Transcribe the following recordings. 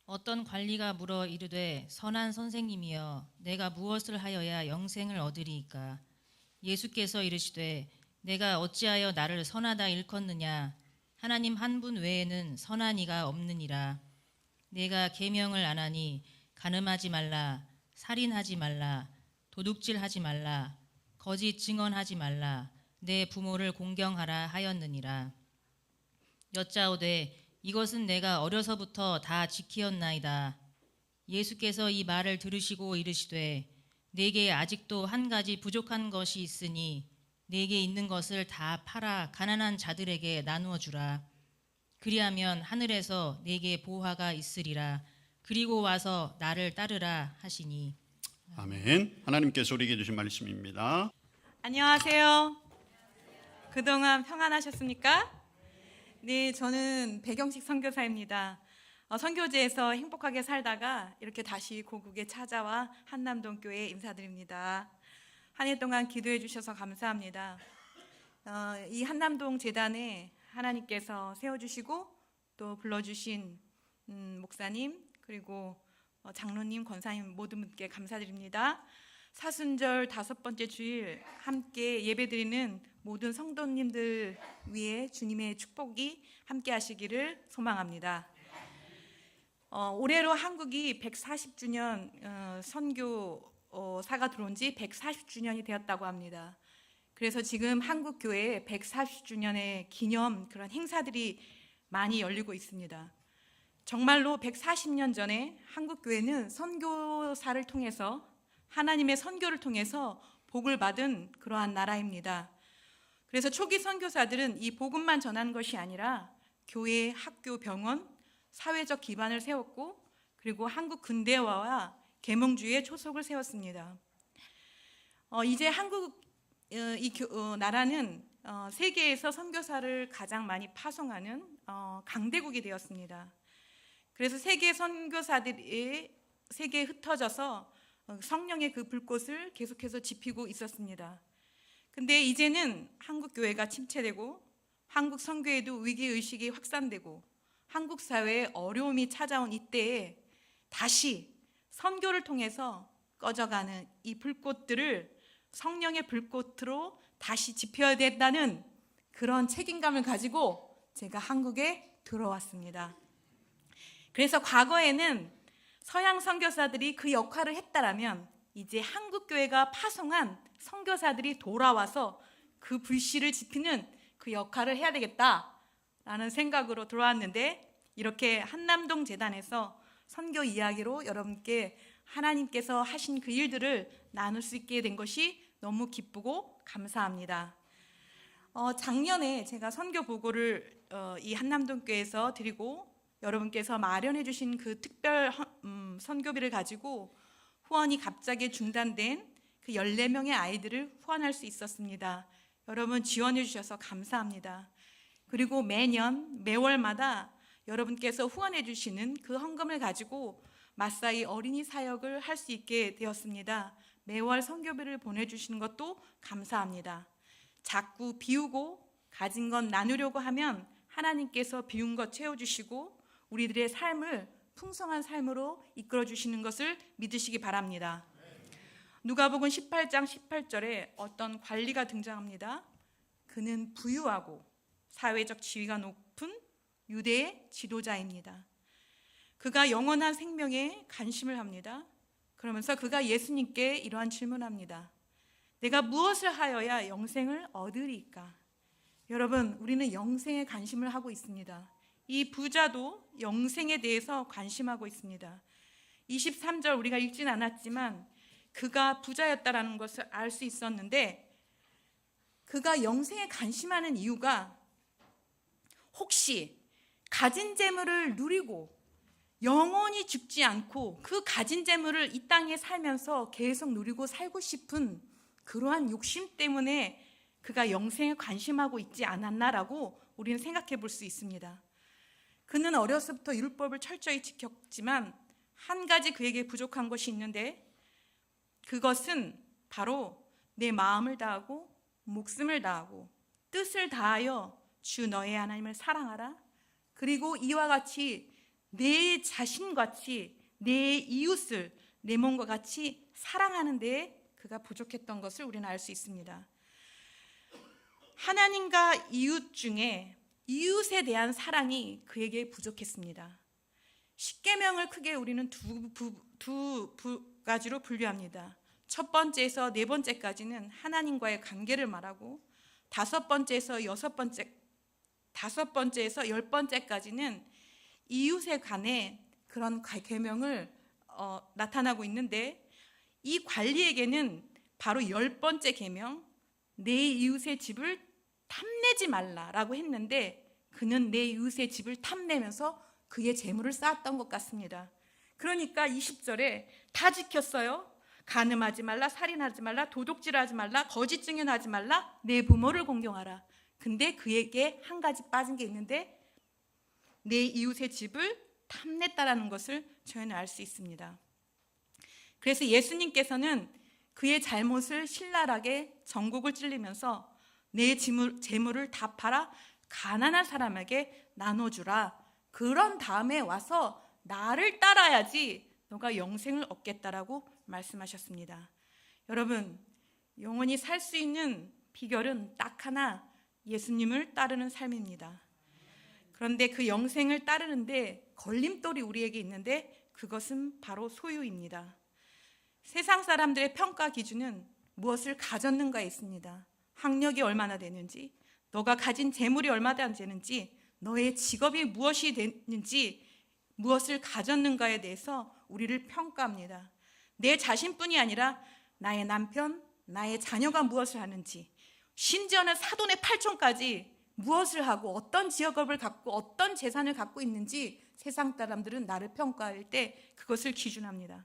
어떤 관리가 물어 이르되 선한 선생님이여 내가 무엇을 하여야 영생을 얻으리이까. 예수께서 이르시되 내가 어찌하여 나를 선하다 일컫느냐. 하나님 한 분 외에는 선한 이가 없느니라. 내가 계명을 안 하니 간음하지 말라, 살인하지 말라, 도둑질하지 말라, 거짓 증언하지 말라, 내 부모를 공경하라 하였느니라. 여짜오되 이것은 내가 어려서부터 다 지키었나이다. 예수께서 이 말을 들으시고 이르시되 내게 아직도 한 가지 부족한 것이 있으니 내게 있는 것을 다 팔아 가난한 자들에게 나누어 주라. 그리하면 하늘에서 내게 보화가 있으리라. 그리고 와서 나를 따르라 하시니. 아멘. 하나님께서 우리에게 주신 말씀입니다. 안녕하세요. 그동안 평안하셨습니까? 네, 저는 백영식 선교사입니다. 선교지에서 행복하게 살다가 이렇게 다시 고국에 찾아와 한남동교회에 인사드립니다. 한 해 동안 기도해 주셔서 감사합니다. 이 한남동 재단에 하나님께서 세워주시고 또 불러주신 목사님 그리고 장로님, 권사님 모든 분께 감사드립니다. 사순절 5번째 주일 함께 예배드리는 모든 성도님들 위에 주님의 축복이 함께 하시기를 소망합니다. 올해로 한국이 140주년 선교사가 들어온 지 140주년이 되었다고 합니다. 그래서 지금 한국교회에 140주년의 기념 그런 행사들이 많이 열리고 있습니다. 정말로 140년 전에 한국교회는 선교사를 통해서 하나님의 선교를 통해서 복을 받은 그러한 나라입니다. 그래서 초기 선교사들은 이 복음만 전하는 것이 아니라 교회, 학교, 병원, 사회적 기반을 세웠고 그리고 한국 근대화와 계몽주의의 초석을 세웠습니다. 이제 한국 나라는 세계에서 선교사를 가장 많이 파송하는 강대국이 되었습니다. 그래서 세계 선교사들이 세계에 흩어져서 성령의 그 불꽃을 계속해서 지피고 있었습니다. 근데 이제는 한국 교회가 침체되고 한국 선교에도 위기의식이 확산되고 한국 사회에 어려움이 찾아온 이때에 다시 선교를 통해서 꺼져가는 이 불꽃들을 성령의 불꽃으로 다시 지펴야 된다는 그런 책임감을 가지고 제가 한국에 들어왔습니다. 그래서 과거에는 서양 선교사들이 그 역할을 했다라면 이제 한국 교회가 파송한 선교사들이 돌아와서 그 불씨를 지피는 그 역할을 해야 되겠다라는 생각으로 들어왔는데 이렇게 한남동 재단에서 선교 이야기로 여러분께 하나님께서 하신 그 일들을 나눌 수 있게 된 것이 너무 기쁘고 감사합니다. 작년에 제가 선교 보고를 이 한남동교회에서 드리고 여러분께서 마련해 주신 그 특별 선교비를 가지고 후원이 갑자기 중단된 그 14명의 아이들을 후원할 수 있었습니다. 여러분 지원해 주셔서 감사합니다. 그리고 매월마다 여러분께서 후원해 주시는 그 헌금을 가지고 마사이 어린이 사역을 할 수 있게 되었습니다. 매월 선교비를 보내주시는 것도 감사합니다. 자꾸 비우고 가진 건 나누려고 하면 하나님께서 비운 것 채워주시고 우리들의 삶을 풍성한 삶으로 이끌어주시는 것을 믿으시기 바랍니다. 누가복음 18장 18절에 어떤 관리가 등장합니다. 그는 부유하고 사회적 지위가 높은 유대의 지도자입니다. 그가 영원한 생명에 관심을 합니다. 그러면서 그가 예수님께 이러한 질문합니다. 내가 무엇을 하여야 영생을 얻으리까? 여러분, 우리는 영생에 관심을 하고 있습니다. 이 부자도 영생에 대해서 관심하고 있습니다. 23절 우리가 읽진 않았지만 그가 부자였다라는 것을 알 수 있었는데 그가 영생에 관심하는 이유가 혹시 가진 재물을 누리고 영원히 죽지 않고 그 가진 재물을 이 땅에 살면서 계속 누리고 살고 싶은 그러한 욕심 때문에 그가 영생에 관심하고 있지 않았나라고 우리는 생각해 볼 수 있습니다. 그는 어려서부터 율법을 철저히 지켰지만 한 가지 그에게 부족한 것이 있는데 그것은 바로 내 마음을 다하고 목숨을 다하고 뜻을 다하여 주 너의 하나님을 사랑하라. 그리고 이와 같이 내 자신같이 내 이웃을 내 몸과 같이 사랑하는 데에 그가 부족했던 것을 우리는 알 수 있습니다. 하나님과 이웃 중에 이웃에 대한 사랑이 그에게 부족했습니다. 십계명을 크게 우리는 두 가지로 분류합니다. 첫 번째에서 네 번째까지는 하나님과의 관계를 말하고, 다섯 번째에서 열 번째까지는 이웃에 관해 그런 계명을 나타나고 있는데, 이 관리에게는 바로 열 번째 계명, 내 이웃의 집을 탐내지 말라라고 했는데, 그는 내 이웃의 집을 탐내면서 그의 재물을 쌓았던 것 같습니다. 그러니까 20절에 다 지켰어요. 간음하지 말라, 살인하지 말라, 도둑질하지 말라, 거짓 증언하지 말라, 내 부모를 공경하라. 근데 그에게 한 가지 빠진 게 있는데, 내 이웃의 집을 탐냈다라는 것을 저희는 알 수 있습니다. 그래서 예수님께서는 그의 잘못을 신랄하게 전국을 찔리면서 내 재물을 다 팔아 가난한 사람에게 나눠주라. 그런 다음에 와서 나를 따라야지 너가 영생을 얻겠다라고 말씀하셨습니다. 여러분, 영원히 살 수 있는 비결은 딱 하나, 예수님을 따르는 삶입니다. 그런데 그 영생을 따르는데 걸림돌이 우리에게 있는데, 그것은 바로 소유입니다. 세상 사람들의 평가 기준은 무엇을 가졌는가에 있습니다. 학력이 얼마나 되는지, 너가 가진 재물이 얼마나 되는지, 너의 직업이 무엇이 되는지, 무엇을 가졌는가에 대해서 우리를 평가합니다. 내 자신뿐이 아니라 나의 남편, 나의 자녀가 무엇을 하는지, 심지어는 사돈의 팔촌까지 무엇을 하고 어떤 직업을 갖고 어떤 재산을 갖고 있는지 세상 사람들은 나를 평가할 때 그것을 기준합니다.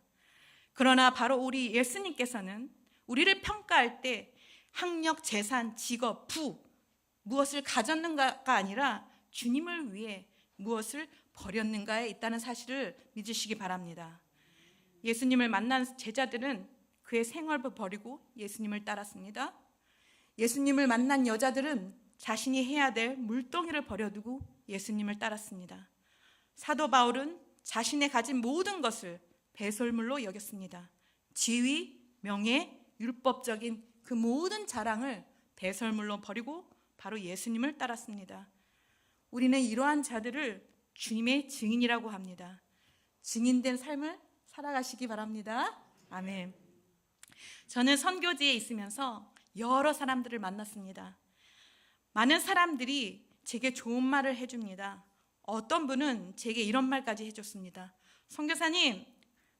그러나 바로 우리 예수님께서는 우리를 평가할 때 학력, 재산, 직업, 부, 무엇을 가졌는가가 아니라 주님을 위해 무엇을 버렸는가에 있다는 사실을 믿으시기 바랍니다. 예수님을 만난 제자들은 그의 생활을 버리고 예수님을 따랐습니다. 예수님을 만난 여자들은 자신이 해야 될 물동이를 버려두고 예수님을 따랐습니다. 사도 바울은 자신의 가진 모든 것을 배설물로 여겼습니다. 지위, 명예, 율법적인 그 모든 자랑을 배설물로 버리고 바로 예수님을 따랐습니다. 우리는 이러한 자들을 주님의 증인이라고 합니다. 증인된 삶을 살아가시기 바랍니다. 아멘. 저는 선교지에 있으면서 여러 사람들을 만났습니다. 많은 사람들이 제게 좋은 말을 해줍니다. 어떤 분은 제게 이런 말까지 해줬습니다.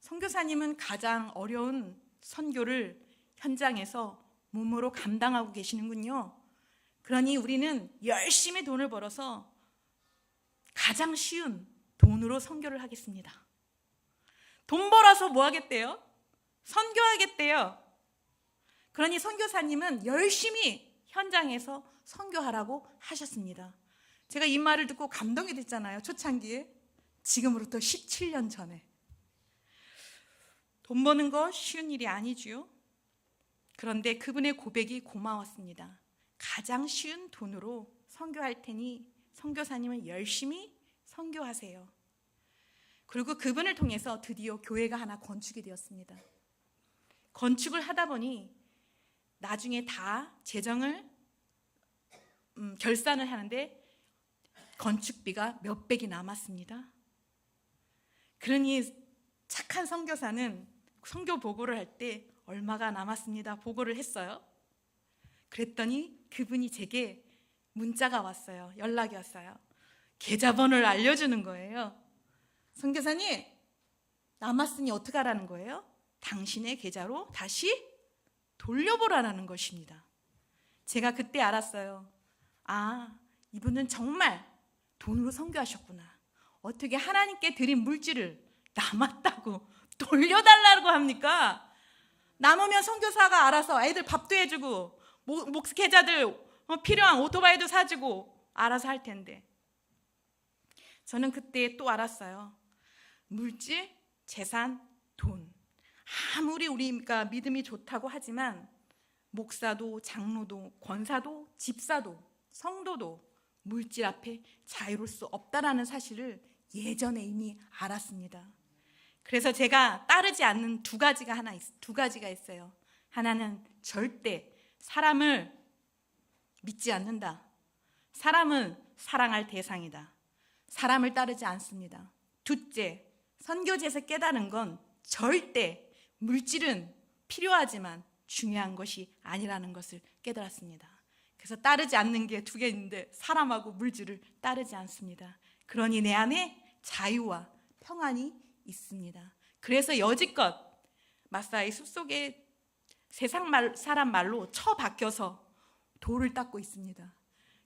선교사님은 가장 어려운 선교를 현장에서 몸으로 감당하고 계시는군요. 그러니 우리는 열심히 돈을 벌어서 가장 쉬운 돈으로 선교를 하겠습니다. 돈 벌어서 뭐 하겠대요? 선교하겠대요. 그러니 선교사님은 열심히 현장에서 선교하라고 하셨습니다. 제가 이 말을 듣고 감동이 됐잖아요. 초창기에. 지금으로부터 17년 전에. 돈 버는 거 쉬운 일이 아니지요. 그런데 그분의 고백이 고마웠습니다. 가장 쉬운 돈으로 선교할 테니 선교사님은 열심히 선교하세요. 그리고 그분을 통해서 드디어 교회가 하나 건축이 되었습니다. 건축을 하다 보니 나중에 다 재정을 결산을 하는데 건축비가 몇백이 남았습니다. 그러니 착한 선교사는 선교 보고를 할 때 얼마가 남았습니다 보고를 했어요. 그랬더니 그분이 제게 문자가 왔어요. 연락이 왔어요. 계좌번호를 알려주는 거예요. 선교사님, 남았으니 어떻게 하라는 거예요? 당신의 계좌로 다시 돌려보라는 것입니다. 제가 그때 알았어요. 아, 이분은 정말 돈으로 선교하셨구나. 어떻게 하나님께 드린 물질을 남았다고 돌려달라고 합니까? 남으면 선교사가 알아서 애들 밥도 해주고 목회자들 필요한 오토바이도 사주고 알아서 할 텐데. 저는 그때 또 알았어요. 물질, 재산, 돈. 아무리 우리가 믿음이 좋다고 하지만 목사도, 장로도, 권사도, 집사도, 성도도 물질 앞에 자유로울 수 없다라는 사실을 예전에 이미 알았습니다. 그래서 제가 따르지 않는 두 가지가 있어요. 하나는 절대 사람을 믿지 않는다. 사람은 사랑할 대상이다. 사람을 따르지 않습니다. 둘째, 선교지에서 깨달은 건 절대 물질은 필요하지만 중요한 것이 아니라는 것을 깨달았습니다. 그래서 따르지 않는 게 두 개 있는데 사람하고 물질을 따르지 않습니다. 그러니 내 안에 자유와 평안이 있습니다. 그래서 여지껏 마사이 숲속에 세상 사람 말로 처박혀서 돌을 닦고 있습니다.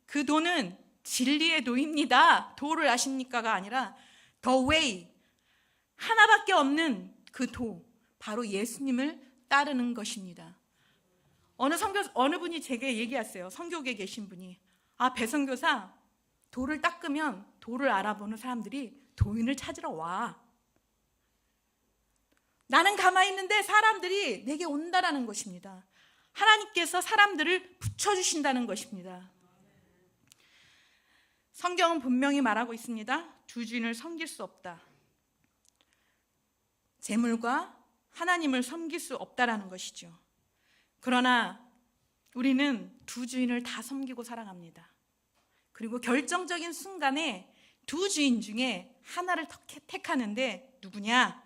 그 도는 진리의 도입니다. 도를 아십니까가 아니라 The Way, 하나밖에 없는 그 도, 바로 예수님을 따르는 것입니다. 어느 분이 제게 얘기했어요. 선교국에 계신 분이, 배선교사, 도를 닦으면 도를 알아보는 사람들이 도인을 찾으러 와. 나는 가만히 있는데 사람들이 내게 온다라는 것입니다. 하나님께서 사람들을 붙여주신다는 것입니다. 성경은 분명히 말하고 있습니다. 두 주인을 섬길 수 없다. 재물과 하나님을 섬길 수 없다라는 것이죠. 그러나 우리는 두 주인을 다 섬기고 살아갑니다. 그리고 결정적인 순간에 두 주인 중에 하나를 택하는데 누구냐?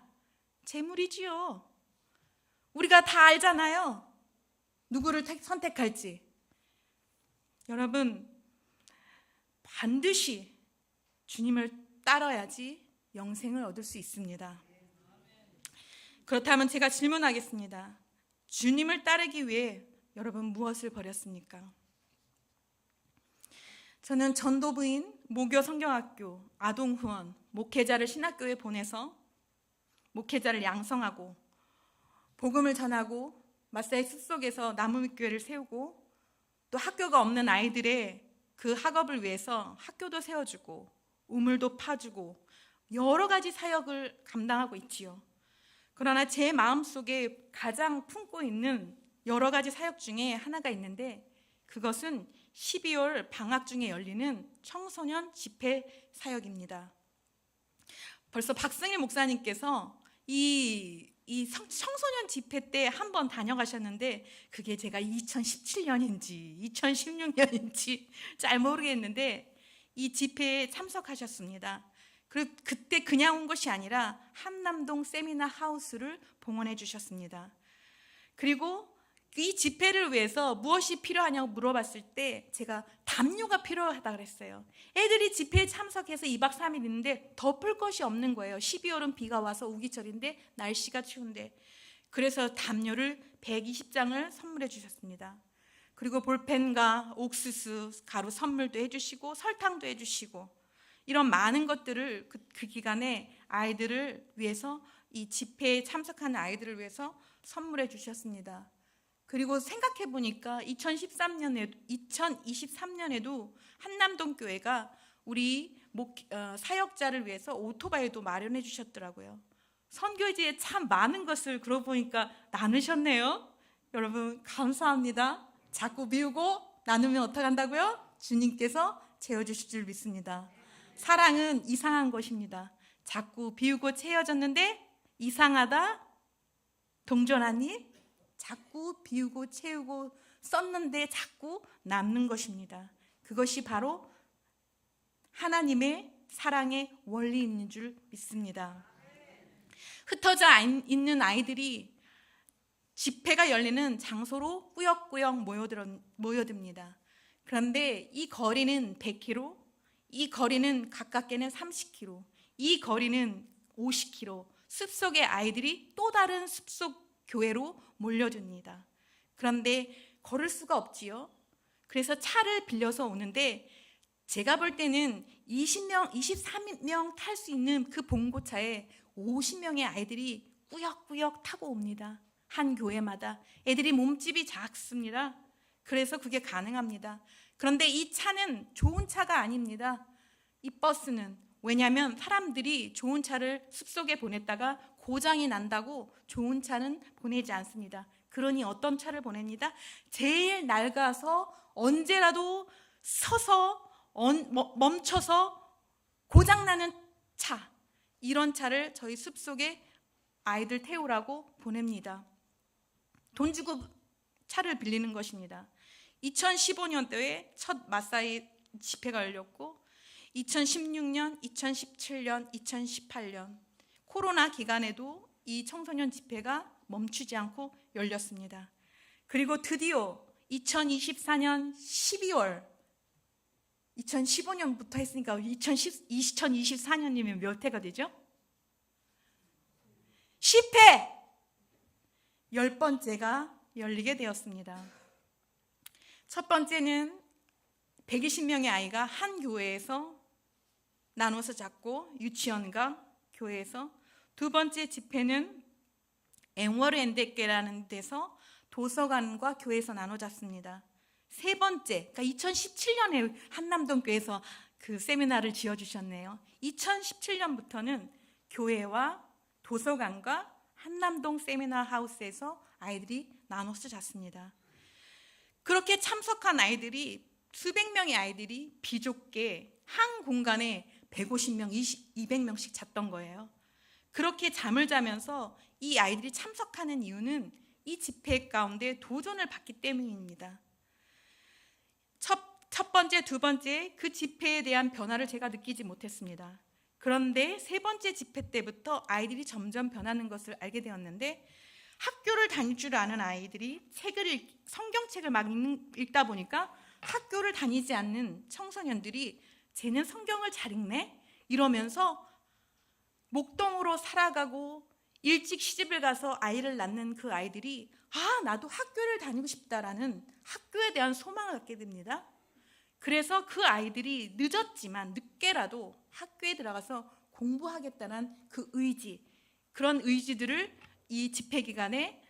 재물이지요. 우리가 다 알잖아요. 누구를 선택할지. 여러분, 반드시 주님을 따라야지 영생을 얻을 수 있습니다. 그렇다면 제가 질문하겠습니다. 주님을 따르기 위해 여러분 무엇을 버렸습니까? 저는 전도부인, 모교 성경학교, 아동후원, 목회자를 신학교에 보내서 목회자를 양성하고 복음을 전하고 마사이 숲속에서 나무밑교회를 세우고 또 학교가 없는 아이들의 그 학업을 위해서 학교도 세워주고 우물도 파주고 여러 가지 사역을 감당하고 있지요. 그러나 제 마음속에 가장 품고 있는 여러 가지 사역 중에 하나가 있는데 그것은 12월 방학 중에 열리는 청소년 집회 사역입니다. 벌써 박승일 목사님께서 이 청소년 집회 때 한 번 다녀가셨는데 그게 제가 2017년인지 2016년인지 잘 모르겠는데 이 집회에 참석하셨습니다. 그리고 그때 그냥 온 것이 아니라 한남동 세미나 하우스를 봉헌해 주셨습니다. 그리고 이 집회를 위해서 무엇이 필요하냐고 물어봤을 때 제가 담요가 필요하다고 그랬어요. 애들이 집회에 참석해서 2박 3일 있는데 덮을 것이 없는 거예요. 12월은 비가 와서 우기철인데 날씨가 추운데. 그래서 담요를 120장을 선물해 주셨습니다. 그리고 볼펜과 옥수수, 가루 선물도 해주시고 설탕도 해주시고 이런 많은 것들을 그 기간에 아이들을 위해서 이 집회에 참석하는 아이들을 위해서 선물해 주셨습니다. 그리고 생각해 보니까 2023년에도 한남동 교회가 우리 사역자를 위해서 오토바이도 마련해 주셨더라고요. 선교지에 참 많은 것을 그러고 보니까 나누셨네요. 여러분 감사합니다. 자꾸 비우고 나누면 어떻게 한다고요? 주님께서 채워주실 줄 믿습니다. 사랑은 이상한 것입니다. 자꾸 비우고 채워졌는데 이상하다? 동전하니? 자꾸 비우고 채우고 썼는데 자꾸 남는 것입니다. 그것이 바로 하나님의 사랑의 원리인 줄 믿습니다. 흩어져 있는 아이들이 집회가 열리는 장소로 꾸역꾸역 모여듭니다. 그런데 이 거리는 100km, 이 거리는 가깝게는 30km, 이 거리는 50km, 숲속의 아이들이 또 다른 숲속 교회로 몰려듭니다. 그런데 걸을 수가 없지요. 그래서 차를 빌려서 오는데 제가 볼 때는 20명, 23명 탈 수 있는 그 봉고차에 50명의 아이들이 꾸역꾸역 타고 옵니다. 한 교회마다. 애들이 몸집이 작습니다. 그래서 그게 가능합니다. 그런데 이 차는 좋은 차가 아닙니다. 이 버스는. 왜냐하면 사람들이 좋은 차를 숲속에 보냈다가 고장이 난다고 좋은 차는 보내지 않습니다. 그러니 어떤 차를 보냅니다? 제일 낡아서 언제라도 서서 멈춰서 고장나는 차, 이런 차를 저희 숲속에 아이들 태우라고 보냅니다. 돈 주고 차를 빌리는 것입니다. 2015년도에 첫 마사이 집회가 열렸고 2016년, 2017년, 2018년 코로나 기간에도 이 청소년 집회가 멈추지 않고 열렸습니다. 그리고 드디어 2024년 12월 2015년부터 했으니까 2024년이면 몇 회가 되죠? 10회! 10번째가 열리게 되었습니다. 첫 번째는 120명의 아이가 한 교회에서 나눠서 잡고 유치원과 교회에서, 두 번째 집회는 앵워르엔데케라는 데서 도서관과 교회에서 나눠 잡습니다. 세 번째, 그러니까 2017년에 한남동교회에서 그 세미나를 지어주셨네요. 2017년부터는 교회와 도서관과 한남동 세미나 하우스에서 아이들이 나눠서 잤습니다. 그렇게 참석한 아이들이 수백 명의 아이들이 비좁게 한 공간에 150명, 200명씩 잤던 거예요. 그렇게 잠을 자면서 이 아이들이 참석하는 이유는 이 집회 가운데 도전을 받기 때문입니다. 첫 번째, 두 번째 그 집회에 대한 변화를 제가 느끼지 못했습니다. 그런데 세 번째 집회 때부터 아이들이 점점 변하는 것을 알게 되었는데, 학교를 다닐 줄 아는 아이들이 성경책을 막 읽다 보니까 학교를 다니지 않는 청소년들이 쟤는 성경을 잘 읽네? 이러면서 목동으로 살아가고 일찍 시집을 가서 아이를 낳는 그 아이들이 나도 학교를 다니고 싶다라는 학교에 대한 소망을 갖게 됩니다. 그래서 그 아이들이 늦었지만 늦게라도 학교에 들어가서 공부하겠다는 그 의지, 그런 의지들을 이 집회 기간에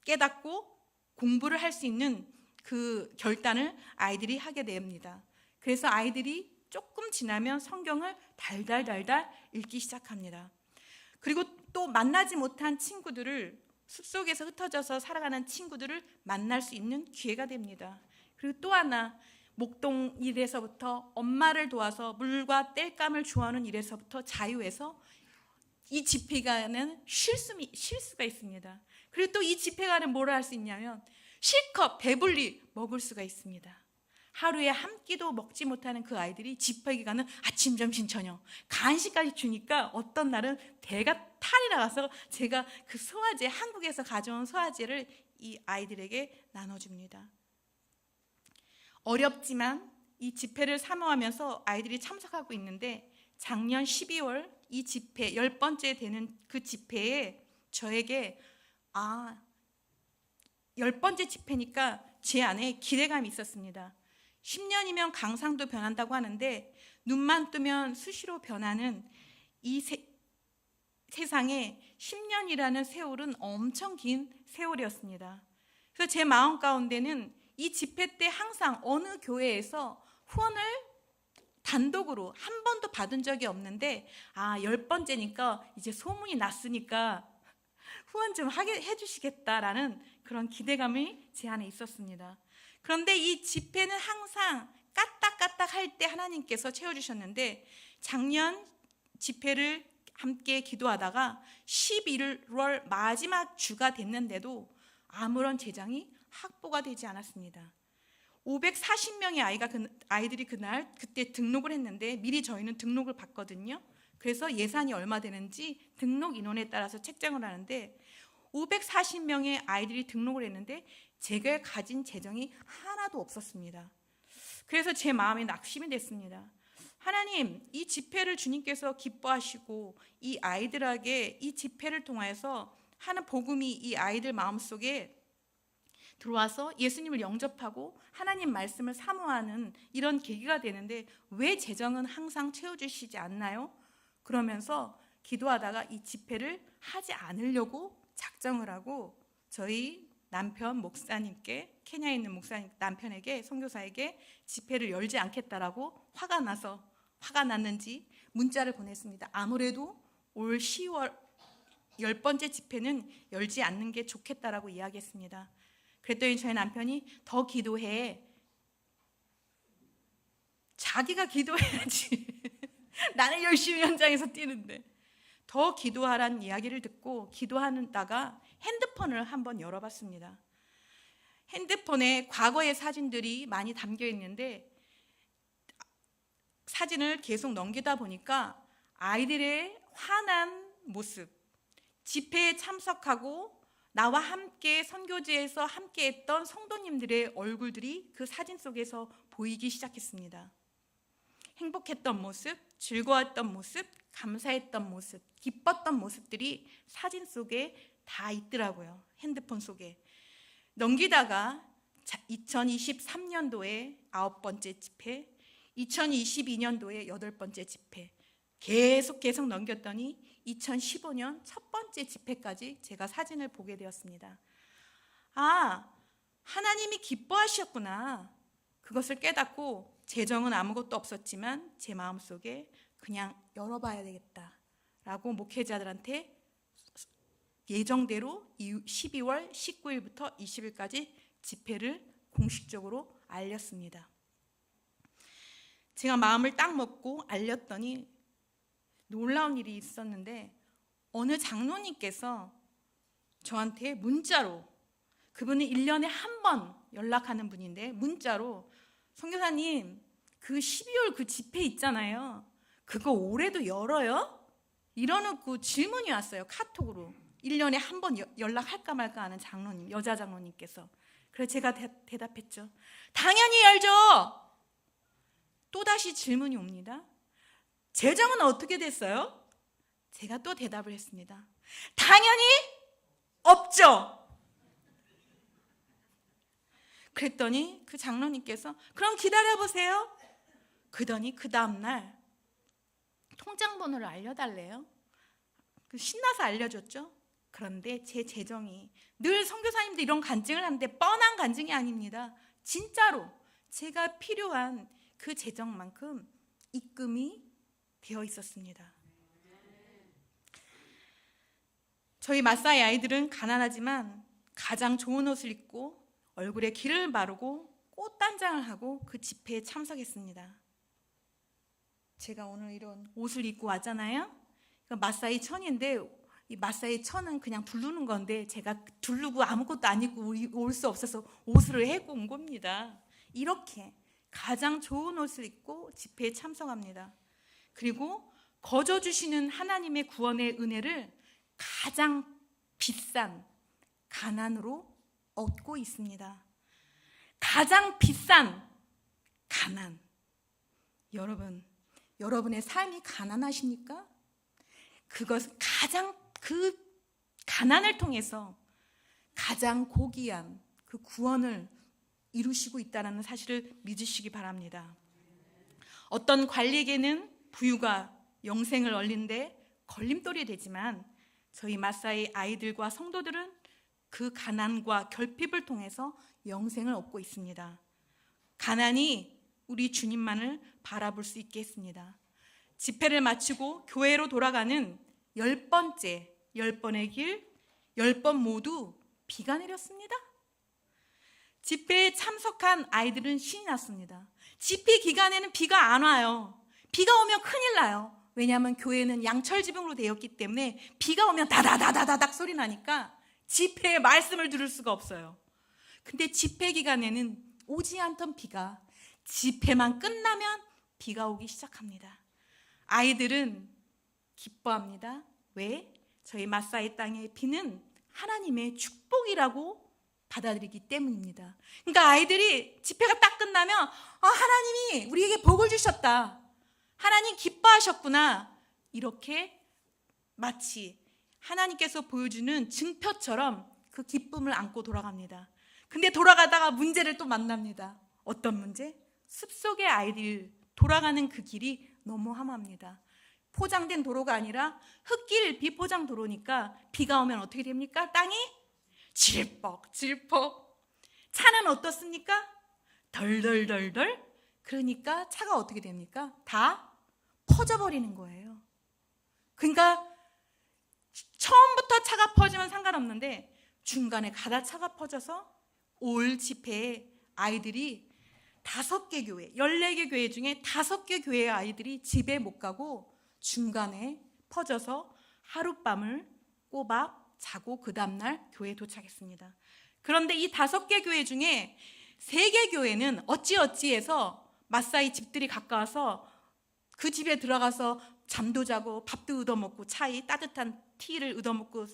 깨닫고 공부를 할 수 있는 그 결단을 아이들이 하게 됩니다. 그래서 아이들이 조금 지나면 성경을 달달달달 읽기 시작합니다. 그리고 또 만나지 못한 친구들을, 숲속에서 흩어져서 살아가는 친구들을 만날 수 있는 기회가 됩니다. 그리고 또 하나, 목동 일에서부터 엄마를 도와서 물과 땔감을 주워오는 일에서부터 자유해서 이 집회가는 쉴 수가 있습니다. 그리고 또 이 집회가는 뭘 할 수 있냐면 실컷 배불리 먹을 수가 있습니다. 하루에 한 끼도 먹지 못하는 그 아이들이 집회 기간은 아침, 점심, 저녁 간식까지 주니까 어떤 날은 배가 탈이 나가서 제가 그 소화제, 한국에서 가져온 소화제를 이 아이들에게 나눠줍니다. 어렵지만 이 집회를 사모하면서 아이들이 참석하고 있는데, 작년 12월 이 집회 10번째 되는 그 집회에 저에게 10번째 집회니까 제 안에 기대감이 있었습니다. 10년이면 강상도 변한다고 하는데 눈만 뜨면 수시로 변하는 이 세상에 10년이라는 세월은 엄청 긴 세월이었습니다. 그래서 제 마음 가운데는 이 집회 때 항상 어느 교회에서 후원을 단독으로 한 번도 받은 적이 없는데 10번째니까 이제 소문이 났으니까 후원 좀 해주시겠다라는 그런 기대감이 제 안에 있었습니다. 그런데 이 집회는 항상 까딱까딱 할 때 하나님께서 채워주셨는데, 작년 집회를 함께 기도하다가 11월 마지막 주가 됐는데도 아무런 재정이 확보가 되지 않았습니다. 540명의 아이들이 그때 등록을 했는데 미리 저희는 등록을 받거든요. 그래서 예산이 얼마 되는지 등록 인원에 따라서 책정을 하는데 540명의 아이들이 등록을 했는데 제가 가진 재정이 하나도 없었습니다. 그래서 제 마음에 낙심이 됐습니다. 하나님, 이 집회를 주님께서 기뻐하시고 이 아이들에게 이 집회를 통해서 하는 복음이 이 아이들 마음속에 들어와서 예수님을 영접하고 하나님 말씀을 사모하는 이런 계기가 되는데 왜 재정은 항상 채워주시지 않나요? 그러면서 기도하다가 이 집회를 하지 않으려고 작정을 하고 저희 남편 목사님께, 케냐에 있는 목사님 남편에게, 선교사에게 집회를 열지 않겠다라고 화가 났는지 문자를 보냈습니다. 아무래도 올 10월 10번째 집회는 열지 않는 게 좋겠다라고 이야기했습니다. 그랬더니 저희 남편이 더 기도해. 자기가 기도해야지. 나는 열심히 현장에서 뛰는데. 더 기도하라는 이야기를 듣고 기도하다가 핸드폰을 한번 열어봤습니다. 핸드폰에 과거의 사진들이 많이 담겨 있는데 사진을 계속 넘기다 보니까 아이들의 환한 모습, 집회에 참석하고 나와 함께 선교지에서 함께했던 성도님들의 얼굴들이 그 사진 속에서 보이기 시작했습니다. 행복했던 모습, 즐거웠던 모습, 감사했던 모습, 기뻤던 모습들이 사진 속에 다 있더라고요. 핸드폰 속에. 넘기다가 2023년도에 9번째 집회, 2022년도에 8번째 집회, 계속 넘겼더니 2015년 첫 번째 집회까지 제가 사진을 보게 되었습니다. 아, 하나님이 기뻐하셨구나. 그것을 깨닫고 재정은 아무것도 없었지만 제 마음속에 그냥 열어봐야 되겠다라고 목회자들한테 예정대로 12월 19일부터 20일까지 집회를 공식적으로 알렸습니다. 제가 마음을 딱 먹고 알렸더니 놀라운 일이 있었는데 어느 장로님께서 저한테 문자로, 그분은 1년에 한 번 연락하는 분인데 문자로 선교사님 그 12월 그 집회 있잖아요. 그거 올해도 열어요? 이러는 그 질문이 왔어요. 카톡으로. 1년에 한 번 연락할까 말까 하는 장로님, 여자 장로님께서. 그래서 제가 대답했죠. 당연히 열죠. 또다시 질문이 옵니다. 재정은 어떻게 됐어요? 제가 또 대답을 했습니다. 당연히 없죠. 그랬더니 그 장로님께서 그럼 기다려보세요. 그러더니 그 다음날 통장 번호를 알려달래요. 신나서 알려줬죠. 그런데 제 재정이, 늘 선교사님들 이런 간증을 하는데 뻔한 간증이 아닙니다. 진짜로 제가 필요한 그 재정만큼 입금이 되어 있었습니다. 저희 마사이 아이들은 가난하지만 가장 좋은 옷을 입고 얼굴에 기름을 바르고 꽃단장을 하고 그 집회에 참석했습니다. 제가 오늘 이런 옷을 입고 왔잖아요. 마사이 천인데 이 마사이 천은 그냥 두르는 건데 제가 두르고 아무것도 안 입고 올 수 없어서 옷을 해고 온 겁니다. 이렇게 가장 좋은 옷을 입고 집회에 참석합니다. 그리고 거저 주시는 하나님의 구원의 은혜를 가장 비싼 가난으로 얻고 있습니다. 가장 비싼 가난. 여러분의 삶이 가난하십니까? 그것은 가장 그 가난을 통해서 가장 고귀한 그 구원을 이루시고 있다는 사실을 믿으시기 바랍니다. 어떤 관리에게는 부유가 영생을 얻는데 걸림돌이 되지만 저희 마사이 아이들과 성도들은 그 가난과 결핍을 통해서 영생을 얻고 있습니다. 가난이 우리 주님만을 바라볼 수 있게 했습니다. 집회를 마치고 교회로 돌아가는 10번의 길, 10번 모두 비가 내렸습니다. 집회에 참석한 아이들은 신이 났습니다. 집회 기간에는 비가 안 와요. 비가 오면 큰일 나요. 왜냐하면 교회는 양철 지붕으로 되었기 때문에 비가 오면 다다다다닥 소리 나니까 집회의 말씀을 들을 수가 없어요. 근데 집회 기간에는 오지 않던 비가 집회만 끝나면 비가 오기 시작합니다. 아이들은 기뻐합니다. 왜? 저희 마사이 땅의 비는 하나님의 축복이라고 받아들이기 때문입니다. 그러니까 아이들이 집회가 딱 끝나면 하나님이 우리에게 복을 주셨다. 하나님 기뻐하셨구나. 이렇게 마치 하나님께서 보여주는 증표처럼 그 기쁨을 안고 돌아갑니다. 근데 돌아가다가 문제를 또 만납니다. 어떤 문제? 숲속의 아이들 돌아가는 그 길이 너무 험합니다. 포장된 도로가 아니라 흙길 비포장 도로니까 비가 오면 어떻게 됩니까? 땅이 질퍽질퍽. 차는 어떻습니까? 덜덜덜덜. 그러니까 차가 어떻게 됩니까? 다 퍼져버리는 거예요. 그러니까 처음부터 차가 퍼지면 상관없는데 중간에 가다 차가 퍼져서 올 집회에 아이들이 5개 교회, 14개 교회 중에 5개 교회의 아이들이 집에 못 가고 중간에 퍼져서 하룻밤을 꼬박 자고 그 다음날 교회에 도착했습니다. 그런데 이 5개 교회 중에 3개 교회는 어찌어찌해서 마사이 집들이 가까워서 그 집에 들어가서 잠도 자고 밥도 얻어먹고 따뜻한 티를 얻어먹고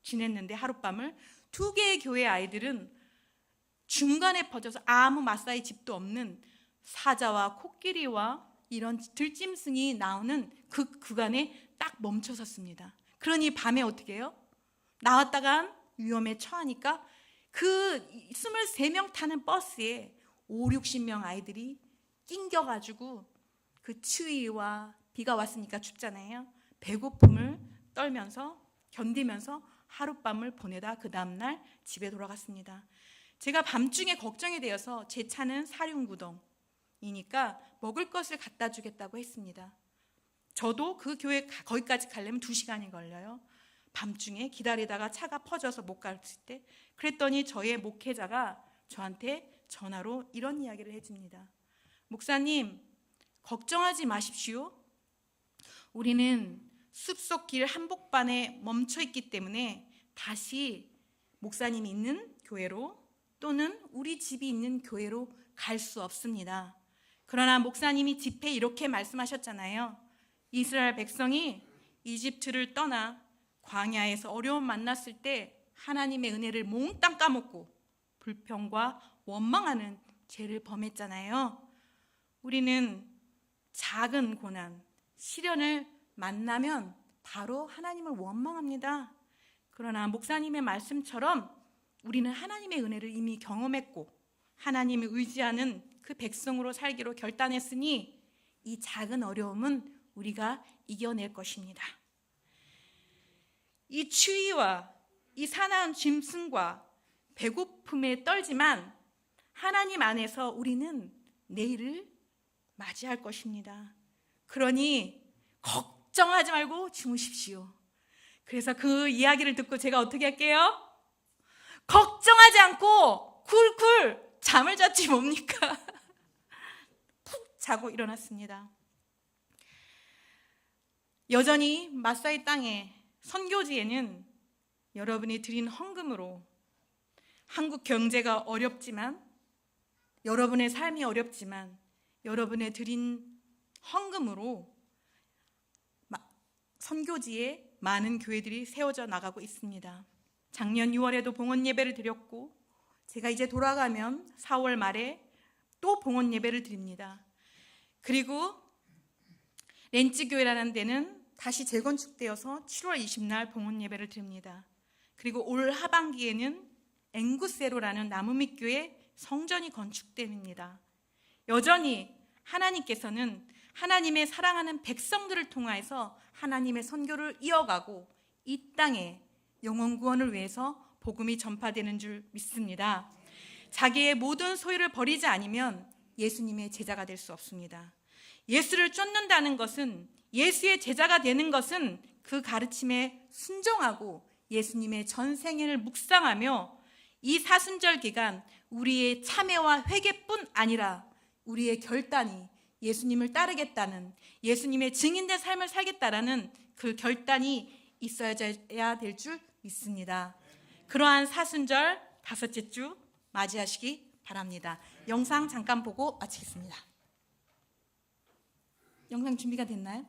지냈는데 하룻밤을 2개의 교회 아이들은 중간에 퍼져서 아무 마사이 집도 없는 사자와 코끼리와 이런 들짐승이 나오는 그 구간에 딱 멈춰섰습니다. 그러니 밤에 어떻게 해요? 나왔다간 위험에 처하니까 그 23명 타는 버스에 5, 60명 아이들이 낑겨가지고 그 추위와 비가 왔으니까 춥잖아요. 배고픔을 떨면서 견디면서 하룻밤을 보내다 그 다음날 집에 돌아갔습니다. 제가 밤중에 걱정이 되어서 제 차는 사륜구동이니까 먹을 것을 갖다 주겠다고 했습니다. 저도 그 교회 거기까지 가려면 2시간이 걸려요. 밤중에 기다리다가 차가 퍼져서 못 갔을 때 그랬더니 저의 목회자가 저한테 전화로 이런 이야기를 해줍니다. 목사님, 걱정하지 마십시오. 우리는 숲속 길 한복판에 멈춰 있기 때문에 다시 목사님이 있는 교회로 또는 우리 집이 있는 교회로 갈 수 없습니다. 그러나 목사님이 집회에 이렇게 말씀하셨잖아요. 이스라엘 백성이 이집트를 떠나 광야에서 어려움 만났을 때 하나님의 은혜를 몽땅 까먹고 불평과 원망하는 죄를 범했잖아요. 우리는 작은 고난, 시련을 만나면 바로 하나님을 원망합니다. 그러나 목사님의 말씀처럼 우리는 하나님의 은혜를 이미 경험했고 하나님을 의지하는 그 백성으로 살기로 결단했으니 이 작은 어려움은 우리가 이겨낼 것입니다. 이 추위와 이 사나운 짐승과 배고픔에 떨지만 하나님 안에서 우리는 내일을 맞이할 것입니다. 그러니 걱정하지 말고 주무십시오. 그래서 그 이야기를 듣고 제가 어떻게 할게요? 걱정하지 않고 쿨쿨 잠을 잤지 뭡니까? 푹 자고 일어났습니다. 여전히 마사이 땅에 선교지에는 여러분이 드린 헌금으로 한국 경제가 어렵지만 여러분의 삶이 어렵지만 여러분의 드린 헌금으로 선교지에 많은 교회들이 세워져 나가고 있습니다. 작년 6월에도 봉헌 예배를 드렸고 제가 이제 돌아가면 4월 말에 또 봉헌 예배를 드립니다. 그리고 렌치교회라는 데는 다시 재건축되어서 7월 20날 봉헌 예배를 드립니다. 그리고 올 하반기에는 앵구세로라는 나무밑교회 성전이 건축됩니다. 여전히 하나님께서는 하나님의 사랑하는 백성들을 통하여서 하나님의 선교를 이어가고 이 땅에 영혼 구원을 위해서 복음이 전파되는 줄 믿습니다. 자기의 모든 소유를 버리지 않으면 예수님의 제자가 될 수 없습니다. 예수를 쫓는다는 것은, 예수의 제자가 되는 것은 그 가르침에 순종하고 예수님의 전생애를 묵상하며 이 사순절 기간 우리의 참회와 회개뿐 아니라 우리의 결단이 예수님을 따르겠다는, 예수님의 증인된 삶을 살겠다라는 그 결단이 있어야 될 줄 믿습니다. 그러한 사순절 5째 주 맞이하시기 바랍니다. 영상 잠깐 보고 마치겠습니다. 영상 준비가 됐나요?